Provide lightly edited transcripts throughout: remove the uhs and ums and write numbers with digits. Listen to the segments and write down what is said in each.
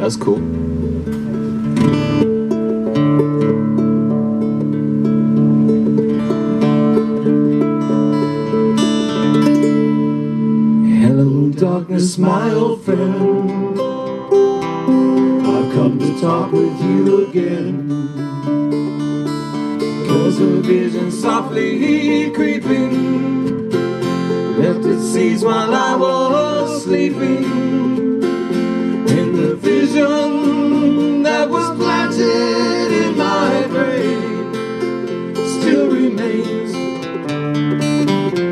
That's cool. Hello darkness, my old friend, I've come to talk with you again. 'Cause a vision softly creeping left its seeds while I was sleeping. And the vision that was planted in my brain still remains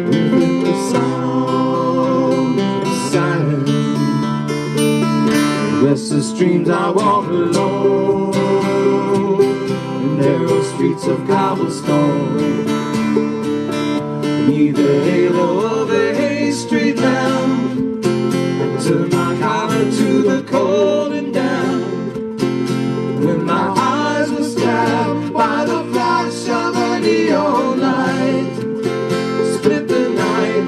within the sound of silence. Restless dreams I walk alone, narrow streets of cobblestone, neath the halo of a street lamp. Turn my collar to the cold and damp. When my eyes were stabbed by the flash of a neon light, split the night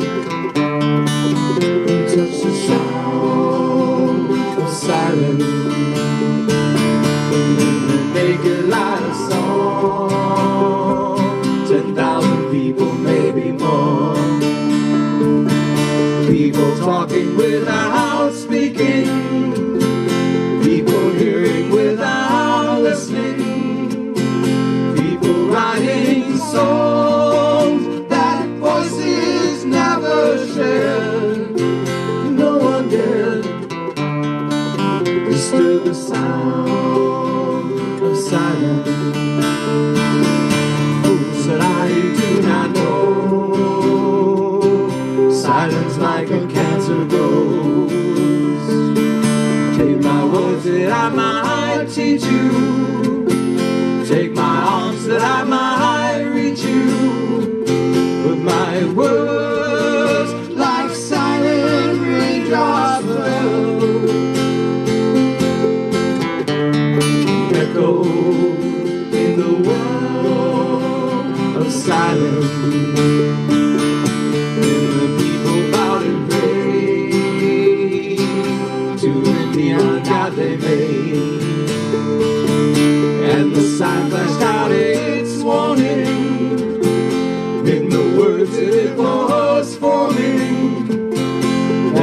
and touch the sound of silence. Naked light of song, 10,000 people, maybe more. People talking without speaking, people hearing without listening, people writing songs that voices never shared. No one dared disturb the sound of silence. Oh, said I do not know. Silence like a cancer grows. Take my words that I might teach you. Take my arms that I might reach you. But my words like silent raindrops fell, echo in the world of silence. And the people bowed and prayed to the neon god they made. And the sign flashed out its warning in the words it was forming.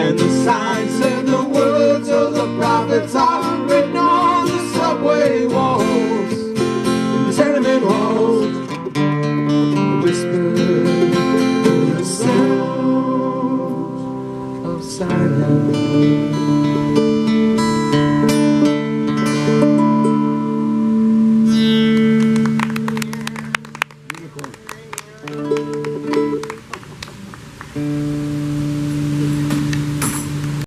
And the sign said the words of the prophets are written on the subway walls, the tenement walls, whispered the sound of silence. Beautiful.